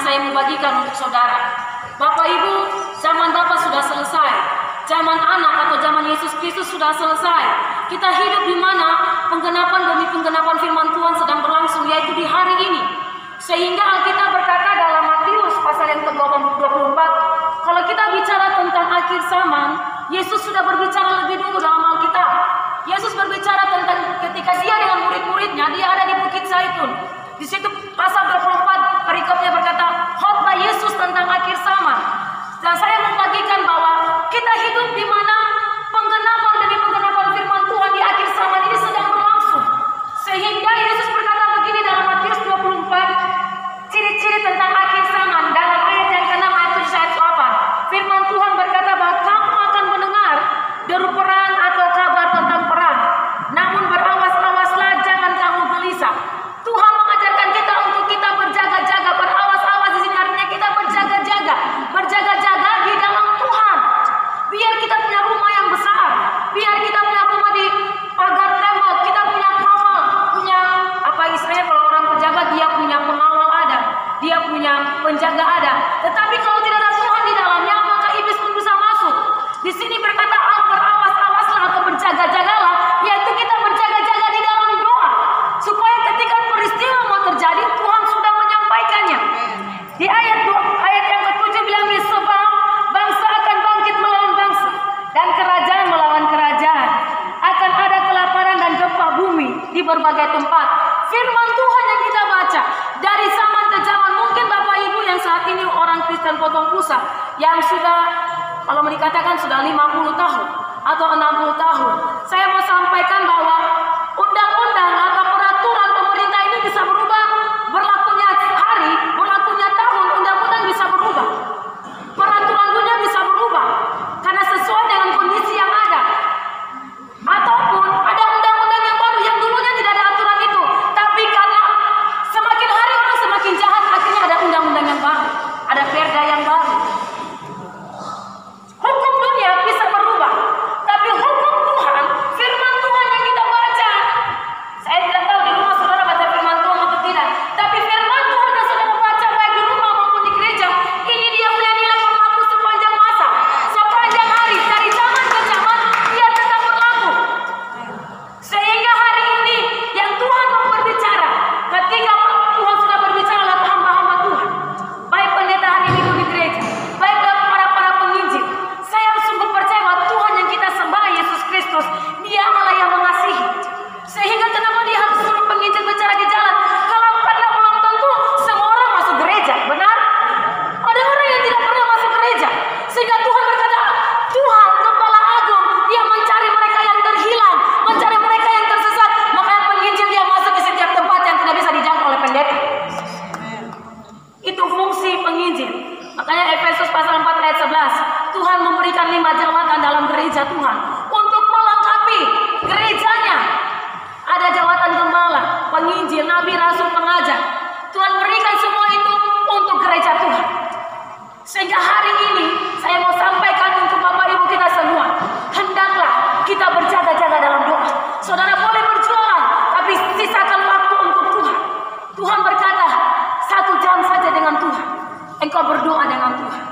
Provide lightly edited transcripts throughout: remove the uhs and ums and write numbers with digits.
saya mau bagikan untuk saudara. Bapak Ibu, zaman Bapak sudah selesai. Zaman anak atau zaman Yesus Kristus sudah selesai. Kita hidup di mana penggenapan demi penggenapan firman Tuhan sedang berlangsung, yaitu di hari ini. Sehingga Alkitab berkata dalam Matius pasal yang ke-24, kalau kita bicara tentang akhir zaman, Yesus sudah berbicara lebih dulu dalam Alkitab. Yesus berbicara tentang ketika dia dengan murid-muridnya, dia ada di Bukit Zaitun. Di situ pasal 24 perikopnya berkata, khotbah Yesus tentang akhir zaman. Dan saya membagikan bahwa kita hidup di mana penggenapan demi penggenapan firman Tuhan di akhir zaman ini sedang berlangsung. Sehingga Yesus berkata begini dalam Matius 24, ciri-ciri tentang akhir zaman dalam ayat yang ke-6 ayat 7 ayat 8. Firman Tuhan berkata bahwa kamu akan mendengar deru perang atau kabar tentang perang. Namun berawas-awaslah, jangan kamu gelisah. Tuhan mengajarkan kita untuk kita berjaga-jaga, berawas-awas di sini artinya kita berjaga-jaga, berjaga-jaga di dalam Tuhan. Biar kita punya rumah yang besar, biar kita punya rumah di pagar tembok, kita punya kawal, punya apa istilahnya kalau orang pejabat dia punya pengawal ada, dia punya penjaga ada. Tetapi kalau tidak ada Tuhan di dalamnya, maka iblis pun bisa masuk. Di sini berkata berawas-awaslah atau berjaga-jagalah, yaitu kita berjaga-jaga di dalam doa, supaya ketika peristiwa mau terjadi Tuhan sudah menyampaikannya. Di ayat yang ke-7 bilang, sebab bangsa akan bangkit melawan bangsa dan kerajaan melawan kerajaan, akan ada kelaparan dan gempa bumi di berbagai tempat. Firman Tuhan yang kita baca dari zaman ke zaman. Mungkin Bapak Ibu yang saat ini orang Kristen potong pusat yang sudah, kalau mau dikatakan sudah 50 tahun atau 60 tahun, saya mau sampaikan bahwa undang-undang atau peraturan pemerintah ini bisa berubah. Berlakunya hari, berlakunya tahun, undang-undang bisa berubah. Peraturan dunia bisa berubah karena sesuai dengan kondisi yang ada. Ataupun ada undang-undang yang baru yang dulunya tidak ada aturan itu, tapi karena semakin hari orang semakin jahat, akhirnya ada undang-undang yang baru, ada perda yang baru. Hukum dunia bisa berubah, tapi hukum Tuhan, firman Tuhan yang kita baca, saya tidak tahu di rumah saudara baca firman Tuhan atau tidak, tapi firman Tuhan yang saudara baca baik di rumah maupun di gereja, ini dia punya nilai berlaku sepanjang masa, sepanjang hari, dari zaman ke zaman dia tetap berlaku. Sehingga hari ini yang Tuhan mau berbicara, ketika Tuhan sudah berbicara lewat hamba-hamba Tuhan, baik pendeta hari minggu di gereja, baik para penginjil, saya sungguh percaya bahwa Tuhan yang kita sembah, Yesus Kristus, dia Allah yang mengasihi. Sehingga kenapa dia harus suruh penginjil bicara di jalan? Kalau karena belum tentu semua orang masuk gereja, benar? Ada orang yang tidak pernah masuk gereja, sehingga Tuhan berkata, Tuhan Kepala Agung, dia mencari mereka yang terhilang, mencari mereka yang tersesat. Makanya penginjil dia masuk ke setiap tempat yang tidak bisa dijangkau oleh pendeta. Itu fungsi penginjil. Makanya Efesus pasal 4 ayat 11, Tuhan memberikan 5 jawatan dalam gereja Tuhan untuk melengkapi gerejanya. Ada jawatan gembala, penginjil, nabi, rasul, pengajar. Tuhan berikan semua itu untuk gereja Tuhan. Sehingga hari ini saya mau sampaikan untuk Bapak Ibu kita semua, hendaklah kita berjaga-jaga dalam doa. Saudara boleh berjualan, tapi sisakan waktu untuk Tuhan. Tuhan berkata, 1 jam saja dengan Tuhan, engkau berdoa dengan Tuhan.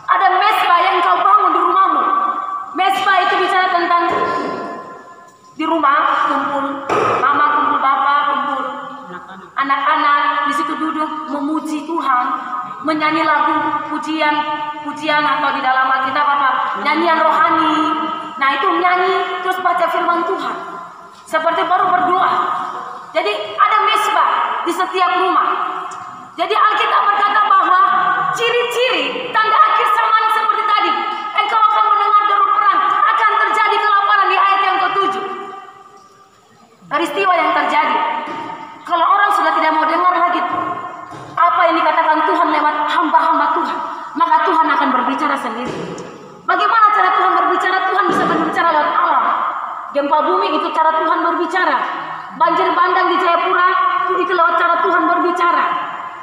Ada mesbah yang engkau bangun di rumahmu. Mesbah itu bicara tentang di rumah kumpul mama, kumpul bapak, kumpul anak-anak, di situ duduk memuji Tuhan, menyanyi lagu pujian atau di dalam Alkitab apa? Nyanyian rohani. Nah itu nyanyi terus baca firman Tuhan. Seperti baru berdoa. Jadi ada mesbah di setiap rumah. Jadi Alkitab berkata bahwa ciri-ciri tanda akhir zaman seperti tadi, engkau akan mendengar deru perang, akan terjadi kelaparan di ayat yang ke-7. Peristiwa yang terjadi. Kalau orang sudah tidak mau dengar lagi apa yang dikatakan Tuhan lewat hamba-hamba Tuhan, maka Tuhan akan berbicara sendiri. Bagaimana cara Tuhan berbicara? Tuhan bisa berbicara lewat alam. Gempa bumi itu cara Tuhan berbicara. Banjir bandang di Jayapura itu lewat cara Tuhan berbicara.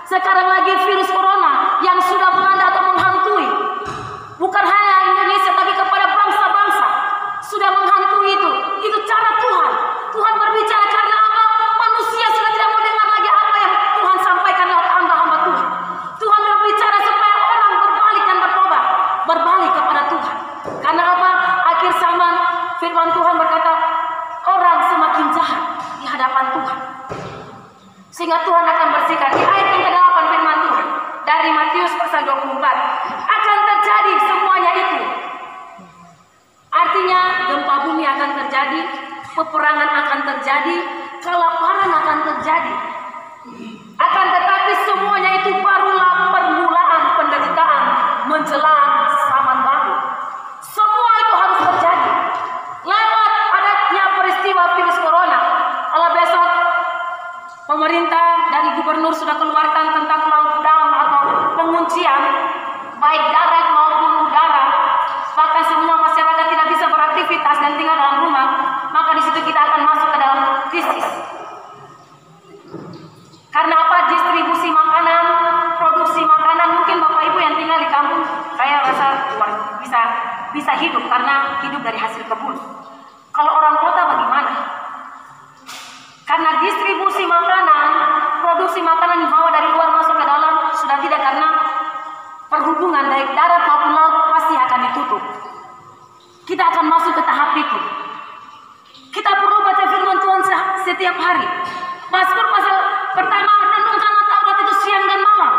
Sekarang lagi virus corona yang sudah melanda atau menghantui bukan hanya Indonesia tapi kepada bangsa-bangsa sudah menghantui itu cara Tuhan. Tuhan berbicara karena apa? Manusia sudah tidak mau dengar lagi apa yang Tuhan sampaikan lewat hamba-hamba Tuhan. Tuhan sehingga Tuhan akan bersihkan. Di ayat yang ke-8 firman Tuhan dari Matius pasal 24, akan terjadi semuanya itu. Artinya gempa bumi akan terjadi, peperangan akan terjadi, kelaparan akan terjadi. Akan tetapi semuanya itu barulah permulaan penderitaan menjelang zaman baru. Semua itu harus terjadi lewat adanya peristiwa virus corona. Kalau besok pemerintah dari gubernur sudah keluarkan tentang lockdown atau penguncian baik darat maupun udara, maka semua masyarakat tidak bisa beraktivitas dan tinggal dalam rumah, maka di situ kita akan masuk ke dalam krisis. Karena apa? Distribusi makanan, produksi makanan, mungkin Bapak Ibu yang tinggal di kampung, saya rasa bisa hidup karena hidup dari hasil kebun. Kalau orang kota bagaimana? Karena distribusi makanan, produksi makanan dibawa dari luar masuk ke dalam sudah tidak, karena perhubungan baik darat maupun laut pasti akan ditutup. Kita akan masuk ke tahap itu. Kita perlu baca firman Tuhan setiap hari. Mazmur pasal pertama, renungkanlah Taurat itu siang dan malam.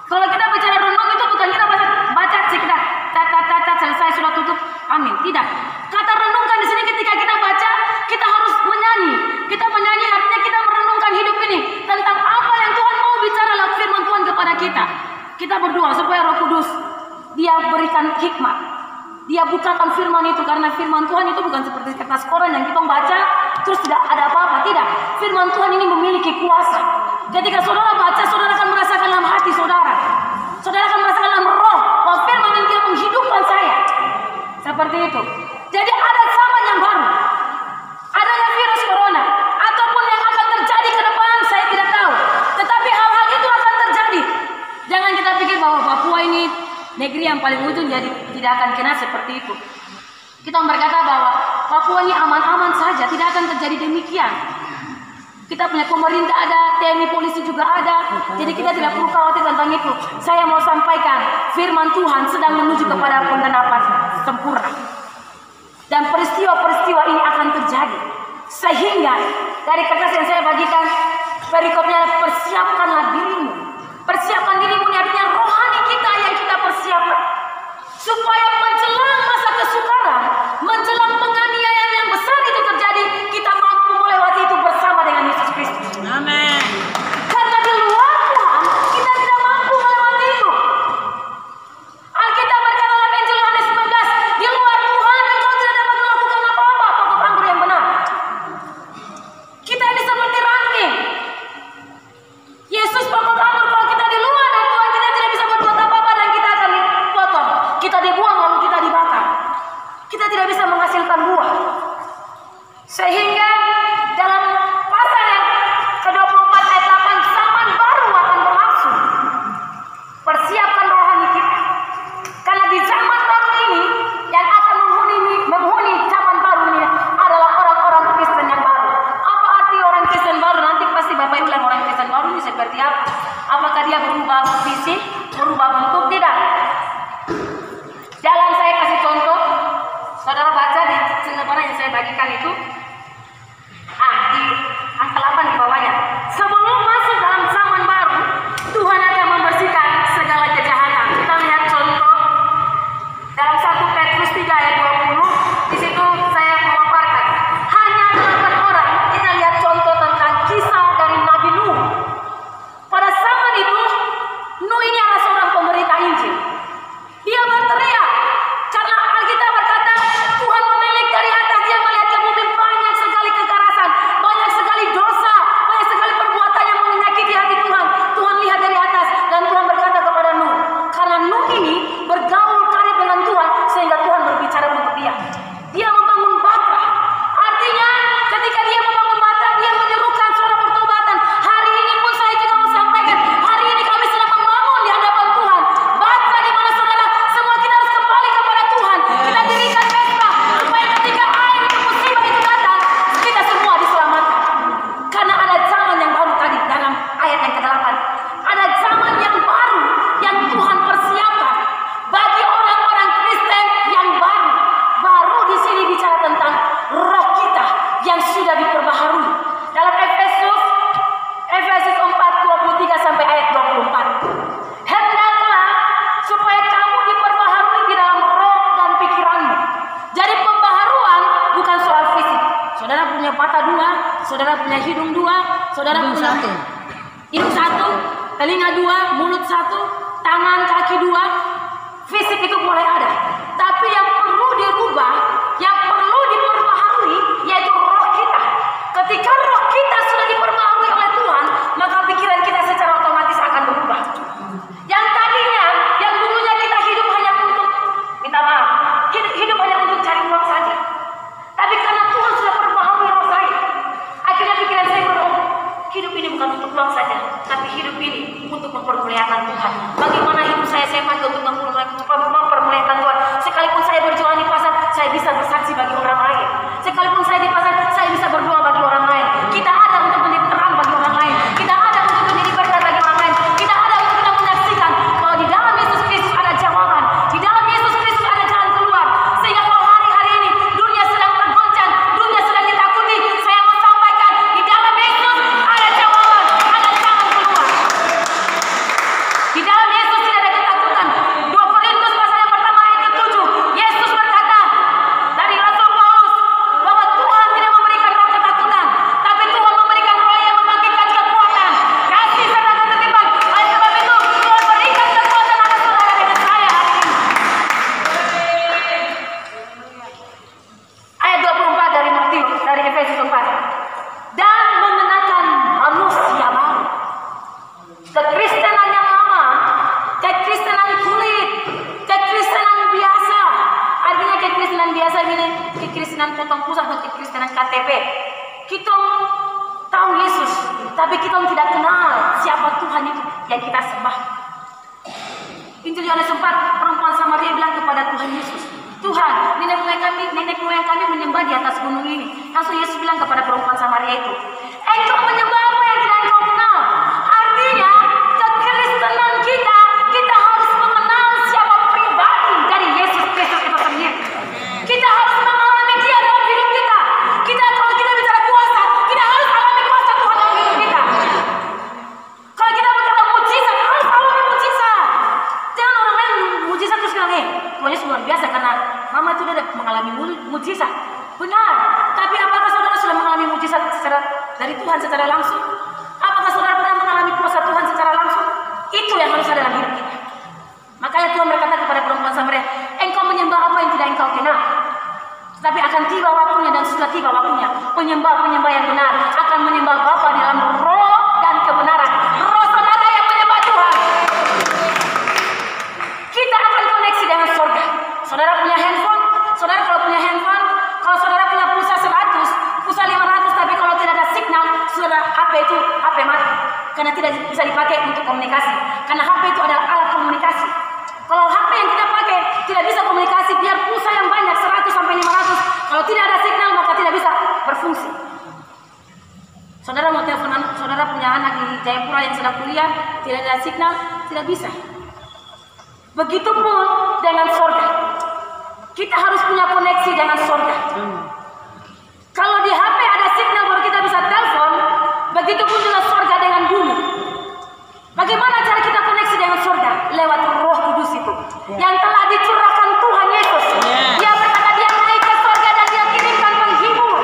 Kalau kita bicara renung itu bukan kita baca sekedar tat selesai sudah tutup, amin. Tidak. Kata renungkan di sini ketika kita baca, kita harus menyanyi. Kita menyanyi artinya kita merenungkan hidup ini tentang apa yang Tuhan mau bicara lewat firman Tuhan kepada kita. Kita berdoa supaya Roh Kudus Dia berikan hikmat. Dia bukakan firman itu, karena firman Tuhan itu bukan seperti kertas koran yang kita baca terus tidak ada apa-apa. Tidak. Firman Tuhan ini memiliki kuasa. Ketika saudara baca, saudara akan merasakan dalam hati saudara. Saudara akan merasakan dalam roh bahwa firman ini dia menghidupkan saya. Seperti itu. Jadi ada zaman yang baru. Adanya virus corona ataupun yang akan terjadi ke depan saya tidak tahu. Tetapi hal-hal itu akan terjadi. Jangan kita pikir bahwa Papua ini negeri yang paling ujung jadi tidak akan kena seperti itu. Kita berkata bahwa Papua ini aman-aman saja, tidak akan terjadi demikian. Kita punya pemerintah ada, TNI polisi juga ada, jadi kita tidak perlu khawatir tentang itu. Saya mau sampaikan firman Tuhan sedang menuju kepada penggenapan sempurna. Dan peristiwa-peristiwa ini akan terjadi. Sehingga dari kertas yang saya bagikan, perikopnya persiapkanlah dirimu. Persiapkan dirimu ini artinya rohani kita yang kita persiapkan. Supaya menjelang masa kesukaran, menjelang penganiayaan yang besar itu terjadi, kita mampu melewati itu bersama dengan Yesus Kristus. Amin. Karena di luar Tuhan, kita tidak mampu melewati itu. Alkitab berkata dalam Injil Yohanes 19, di luar Tuhan engkau tidak dapat melakukan apa-apa, pokok anggur yang benar. Kita ini seperti ranting. Yesus pokok anggur, kalau kita di luar dan Tuhan kita tidak bisa berbuat apa-apa dan kita akan dipotong. Kita dibuang lalu kita dibakar. Kita tidak bisa menghasilkan buah. Sehingga dalam pasal yang ke-24 ayat 8, zaman baru akan berlangsung. Persiapkan rohani kita. Karena di zaman baru ini yang akan menghuni zaman baru ini adalah orang-orang Kristen yang baru. Apa arti orang Kristen baru? Nanti pasti Bapak Ibu bilang orang Kristen baru ini seperti apa? Apakah dia berubah fisik, berubah bentuk? Tidak. Dalam saya kasih contoh, saudara baca di selebaran yang saya bagikan itu, di angka 8 di bawahnya. Sebelum masuk dalam zaman baru, Tuhan akan membersihkan segala kejahatan. Kita lihat contoh dalam 1 Petrus 3 ayat 20. Di situ saya memaparkan hanya 8 orang. Kita lihat contoh tentang kisah dari Nabi Nuh. Pada zaman itu, Nuh ini adalah seorang pemberita Injil. Dia berteriak karena Alkitab berkata Tuhan menilik dari atas, dia melihat ke bumi banyak mata 2, saudara punya hidung 2, saudara Hidung punya 1. hidung 1, telinga 2, mulut 1, tangan, kaki 2. Fisik itu boleh ada, tapi yang perlu dirubah, yang perlu diperbaharui yaitu roh kita. Ketika roh kita sudah diperbaharui oleh Tuhan, maka pikiran kita secara otomatis akan berubah. Yang tadinya, yang dulunya kita hidup hanya untuk, minta maaf, hidup hanya untuk cari uang saja. Tapi karena Tuhan sudah perbaharui roh saya, akhirnya pikiran saya berubah. Hidup ini bukan untuk uang saja, tapi hidup ini untuk mempermuliakan Tuhan. Bagaimana hidup saya pakai untuk mempermuliakan Tuhan. Sekalipun saya berjualan di pasar, saya bisa bersaksi bagi orang lain. Sekalipun saya di pasar, saya bisa berdoa bagi orang lain. Kita ada untuk menjadi terang bagi orang lain. Kita ada untuk menjadi berkat bagi orang lain. Kita ada untuk kita menyaksikan bahwa di dalam Yesus Kristus ada jawaban. Di dalam Yesus Kristus ada jalan keluar. Sehingga kalau hari-hari ini dunia sedang tergoncang, dunia sedang ditakuti, saya mau sampaikan di dalam Yesus ada jawaban, ada jalan keluar. Di dalam Yesus tidak ada ketakutan. 2 Korintus pasal yang pertama ayat ke-7, Yesus berkata dari Rasul Paulus bahwa Tuhan tidak memberikan roh ketakutan, tapi Tuhan memberikan roh yang membangkitkan kekuatan, kasih serta ketertiban. Oleh sebab itu Tuhan berikan kekuatan atas saudara dengan saya hari ini. Ayat 24 dari Matius, dari Efesus 4. Dan mengenakan manusia baru. Kekristenan yang lama, kekristenan kulit, kekristenan biasa. Artinya kekristenan biasa ini kekristenan potong pusat atau kekristenan KTP. Kita tahu Yesus, tapi kita tidak kenal siapa Tuhan itu yang kita sembah. Injil Yohanes 4, perempuan Samaria bilang kepada Tuhan Yesus, Tuhan, nenek moyang kami menyembah di atas gunung ini. Langsung Yesus bilang kepada perempuan Samaria itu, engkau menyembah apa yang tidak engkau kenal? Artinya kekristenan kita harus mengenal siapa pribadi dari Yesus Kristus itu sendiri. Kita harus mengalami Dia dalam hidup kita. Kalau kita bicara kuasa, kita harus alami kuasa Tuhan dalam hidup kita. Kalau kita bicara mujizat, harus alami mujizat. Jangan orang lain mujizat terus bilang, Tuhan Yesus luar biasa karena mama itu udah mengalami mujizat. Benar, tapi apakah saudara sudah mengalami mujizat dari Tuhan secara langsung? Apakah saudara pernah mengalami kuasa Tuhan secara langsung? Itu yang harus ada dalam hidup kita. Makanya Tuhan berkata kepada perempuan Samaria, engkau menyembah apa yang tidak engkau kenal. Tapi akan tiba waktunya dan sudah tiba waktunya. Penyembah-penyembah yang benar akan menyembah Bapa dalam roh dan kebenaran. Roh saudara yang menyembah Tuhan. Kita akan koneksi dengan surga. Saudara punya handphone, saudara kalau punya handphone, kalau saudara punya pulsa 100, pulsa 500, tapi kalau tidak ada signal, saudara HP itu HP mati. Karena tidak bisa dipakai untuk komunikasi. Karena HP itu adalah alat komunikasi. Kalau HP yang kita pakai tidak bisa komunikasi, biar pulsa yang banyak 100 sampai 500, kalau tidak ada signal maka tidak bisa berfungsi. Saudara mau telepon, saudara punya anak di Jayapura yang sedang kuliah, tidak ada signal, tidak bisa. Begitupun dengan surga. Kita harus punya koneksi dengan surga. Kalau di HP ada signal baru kita bisa telepon, begitupun juga surga dengan bumi. Bagaimana cara kita koneksi dengan surga? Lewat Roh Kudus itu yang telah dicurahkan Tuhan Yesus. Dia berkata dia naik ke surga dan dia kirimkan penghibur.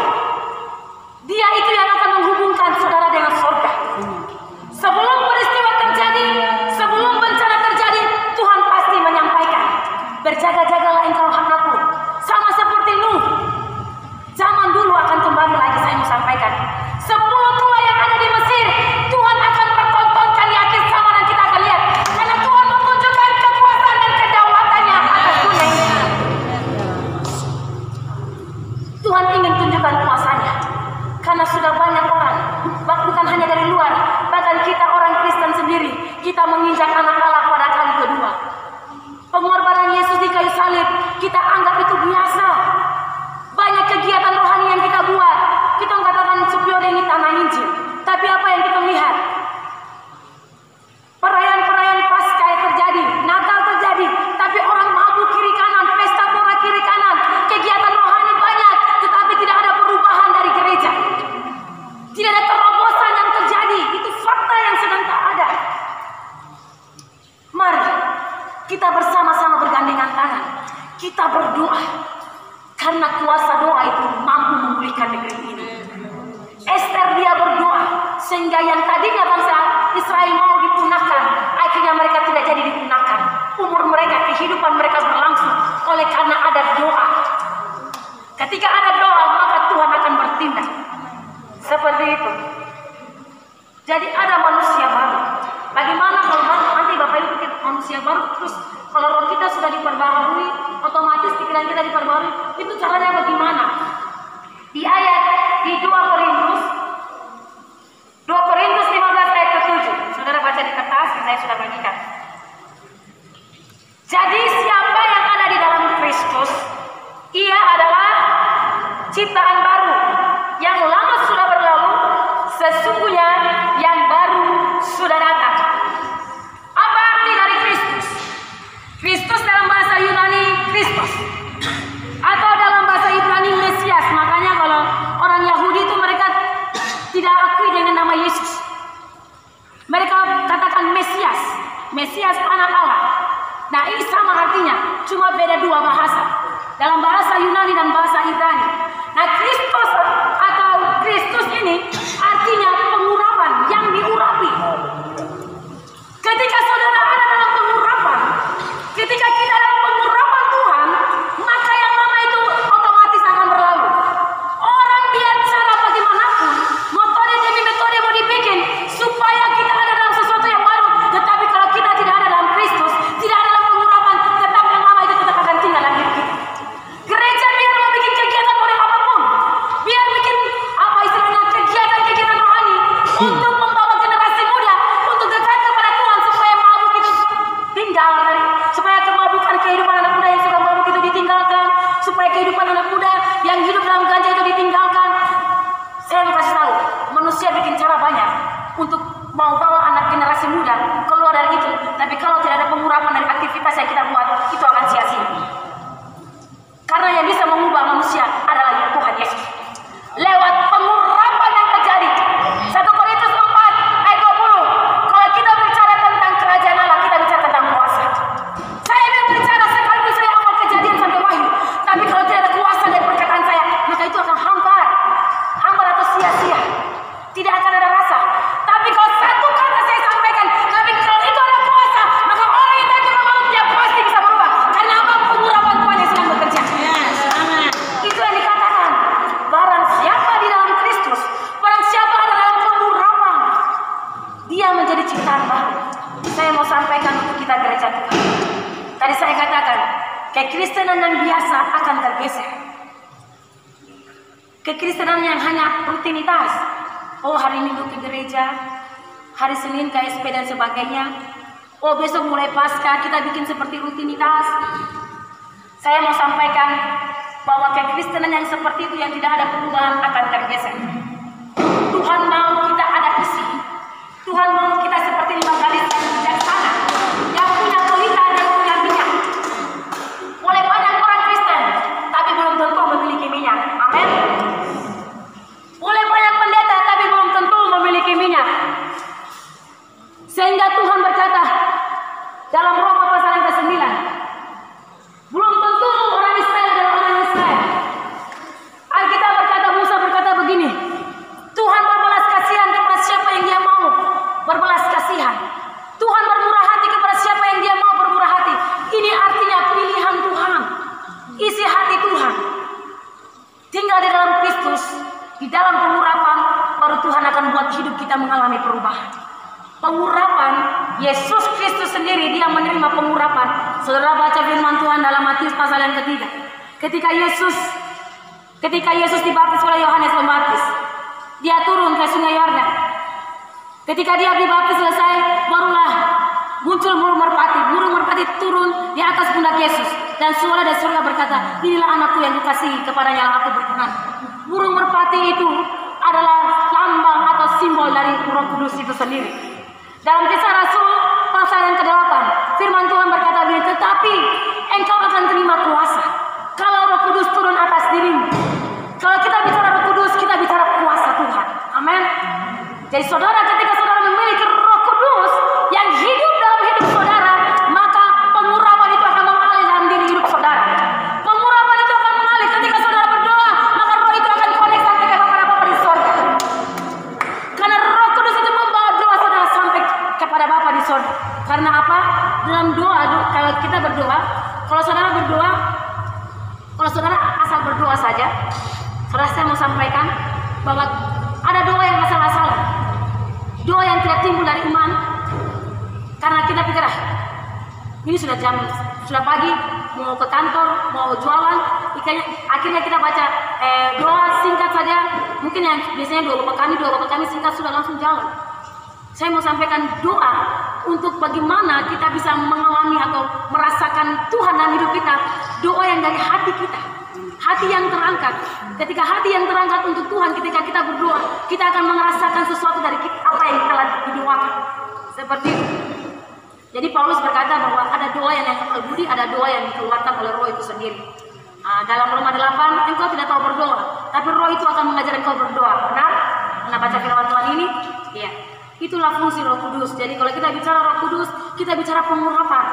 Dia itu yang akan menghubungkan saudara dengan surga. Sebelum peristiwa terjadi, sebelum bencana terjadi, Tuhan pasti menyampaikan, berjaga-jagalah engkau anakku. Sama seperti Nuh. sehingga yang tadinya bangsa Israel mau dipunahkan, akhirnya mereka tidak jadi dipunahkan. Umur mereka, kehidupan mereka berlangsung oleh karena ada doa. Ketika ada doa, maka Tuhan akan bertindak. Seperti itu. Jadi ada manusia baru. Bagaimana kalau nanti Bapak Ibu pikir manusia baru, terus kalau roh kita sudah diperbaharui, otomatis pikiran kita diperbaharui. Itu caranya bagaimana? Di ayat di 2 Korintus 15 ayat ke-7. Saudara baca di kertas, saya sudah bagikan. Jadi siapa yang ada di dalam Kristus, ia adalah ciptaan baru. Yang lama sudah berlalu, sesungguhnya yang baru sudah datang. Apa arti dari Kristus? Kristus dalam bahasa Yunani Kristus, atau dalam bahasa Ibrani Mesias. Makanya kalau orang Yahudi itu mereka tidak akui dengan nama Yesus. Mereka katakan Mesias. Mesias anak Allah. Nah ini sama artinya, cuma beda dua bahasa. Dalam bahasa Yunani dan bahasa Ibrani. Nah Kristus atau Kristus ini artinya pengurapan, yang diurapi. Ketika saudara ada dalam pengurapan, ketika kita dalam pengurapan Tuhan, maka yang lama itu otomatis akan berlalu. Orang biar cara bagaimanapun, metode demi metode mau dibikin supaya kita ada dalam sesuatu yang baru. Tetapi kalau kita tidak ada dalam Kristus, tidak ada dalam pengurapan, tetap yang lama itu tetap akan tinggal dalam hidup kita. Gereja biar mau bikin kegiatan oleh apapun, biar bikin apa istilahnya kegiatan-kegiatan rohani untuk membawa generasi muda untuk dekat kepada Tuhan supaya mabuk itu tinggal dari, supaya kemabukan kehidupan anak muda yang sudah mabuk itu ditinggalkan, supaya kehidupan anak muda yang hidup dalam ganja itu ditinggalkan. Saya mau kasih tahu, manusia bikin cara banyak untuk mau bawa anak generasi muda keluar dari itu, tapi kalau tidak ada pengurapan dari aktivitas yang kita buat, itu akan sia-sia. Karena yang bisa mengubah manusia adalah Tuhan Yesus. Lewat pengurapan yang terjadi. 1 Korintus 4 ayat 20. Kalau kita bicara tentang kerajaan Allah, kita bicara tentang kuasa. Saya ingin bicara sekaligus saya awal kejadian sampai Wahyu. Tapi kalau tidak ada kuasa dari perkataan saya, maka itu akan hambar. Hambar atau sia-sia. Tidak akan ada rasa. Tapi kalau satu kata saya sampaikan, tapi kalau itu ada kuasa, maka orang yang tadi memang dia pasti bisa berubah. Karena apa? Pengurapan Tuhan yang sedang bekerja. Itu yang dikatakan. Barang siapa di dalam Kristus, barang siapa ada dalam pengurapan, dia menjadi ciptaan baru. Saya mau sampaikan untuk kita gereja Tuhan. Tadi saya katakan, kekristenan yang biasa akan tergeser. Kekristenan yang hanya rutinitas. Oh hari Minggu ke gereja, hari Senin KSP dan sebagainya. Oh besok mulai pasca kita bikin seperti rutinitas. Saya mau sampaikan bahwa kekristenan yang seperti itu yang tidak ada perubahan akan tergeser. Tuhan mau kita ada isi. Tuhan mau kita seperti 5 gadis yang bijaksana, yang punya pelita dan punya minyak. Oleh banyak orang Kristen, tapi belum tentu memiliki minyak. Amin. Oleh banyak pendeta, tapi belum tentu memiliki minyak. Sehingga Tuhan berkata dalam Roma pasal yang ke-9, belum tentu orang Israel adalah orang Israel. Alkitab berkata, Musa berkata begini, Tuhan berbelas kasihan kepada siapa yang dia mau berbelas kasihan. Tuhan bermurah hati kepada siapa yang dia mau bermurah hati. Ini artinya pilihan Tuhan, isi hati Tuhan. Tinggal di dalam Kristus, di dalam pengurapan, baru Tuhan akan buat hidup kita mengalami perubahan. Pengurapan, Yesus Kristus sendiri dia menerima pengurapan. Saudara baca firman Tuhan dalam Matius pasal yang ketiga. Ketika Yesus dibaptis oleh Yohanes Pembaptis, dia turun ke Sungai Yordan. Ketika dia dibaptis selesai, barulah muncul burung merpati. Burung merpati turun di atas pundak Yesus, dan suara dari surga berkata, inilah anakku yang kukasihi, kepadanya aku berkenan. Burung merpati itu adalah lambang atau simbol dari Roh Kudus itu sendiri. Dalam Kisah Rasul pasal yang ke-8, firman Tuhan berkata begini, tetapi engkau akan terima kuasa kalau Roh Kudus turun atas dirimu. Kalau kita bicara Roh Kudus, kita bicara kuasa Tuhan. Amin. Jadi saudara, ketika saudara memiliki Roh Kudus yang hidup dalam hidup saudara, maka pengurapan itu akan mengalir dalam diri hidup saudara. Pengurapan itu akan mengalir ketika saudara berdoa, maka Roh itu akan konek sampai ke Bapa di sorga. Karena Roh Kudus itu bahwa ada doa yang asal-asalan, doa yang tidak timbul dari iman, karena kita pikir ini sudah pagi, mau ke kantor, mau jualan, akhirnya kita baca doa singkat saja, mungkin yang biasanya dua bapak kami singkat sudah langsung jalan. Saya mau sampaikan doa untuk bagaimana kita bisa mengalami atau merasakan Tuhan dalam hidup kita. Doa yang dari hati kita, hati yang terangkat. Ketika hati yang terangkat untuk Tuhan, ketika kita berdoa, kita akan merasakan sesuatu dari apa yang telah didoakan. Seperti itu. Jadi Paulus berkata bahwa ada doa yang kekal budi, ada doa yang dikeluarkan oleh Roh itu sendiri. Dalam Roma 8, engkau tidak tahu berdoa, tapi Roh itu akan mengajar engkau berdoa. Benar? Pernah baca firman Tuhan ini? Iya. Itulah fungsi Roh Kudus. Jadi kalau kita bicara Roh Kudus, kita bicara pengurapan.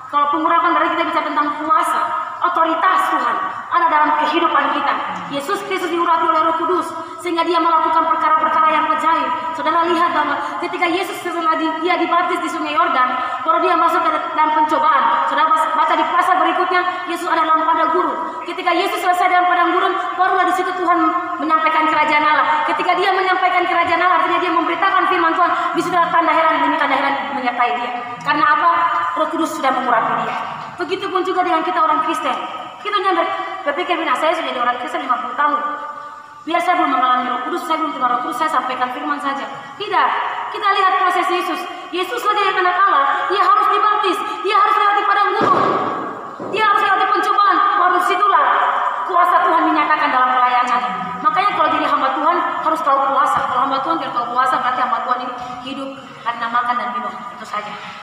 Kalau pengurapan berarti kita bicara tentang kuasa, otoritas Tuhan ada dalam kehidupan kita. Yesus Kristus diurapi oleh Roh Kudus sehingga dia melakukan perkara-perkara yang ajaib. Saudara lihat bahwa ketika Yesus setelah dia dibaptis di Sungai Yordan, baru dia masuk ke dalam pencobaan. Saudara baca di pasal berikutnya, Yesus ada dalam padang gurun. Ketika Yesus selesai dalam padang gurun, barulah di situ Tuhan menyampaikan kerajaan Allah. Ketika dia menyampaikan kerajaan Allah, artinya dia memberitakan firman Tuhan. Di situ ada tanda heran demi tanda heran menyertai dia. Karena apa? Roh Kudus sudah mengurapi dia. Begitupun juga dengan kita orang Kristen. Kita jangan berpikir, saya sudah jadi orang Kristen 50 tahun. Biar saya belum mengalami Roh Kudus, saya belum terima Roh Kudus, saya sampaikan firman saja. Tidak. Kita lihat proses Yesus. Yesus saja yang anak Allah, dia harus dibaptis, dia harus lewati padang gurun, dia harus lewati pencobaan. Baru situlah kuasa Tuhan dinyatakan dalam pelayanan. Makanya kalau jadi hamba Tuhan harus tahu puasa. Kalau hamba Tuhan tidak tahu puasa, berarti hamba Tuhan ini hidup karena makan dan minum. Itu saja.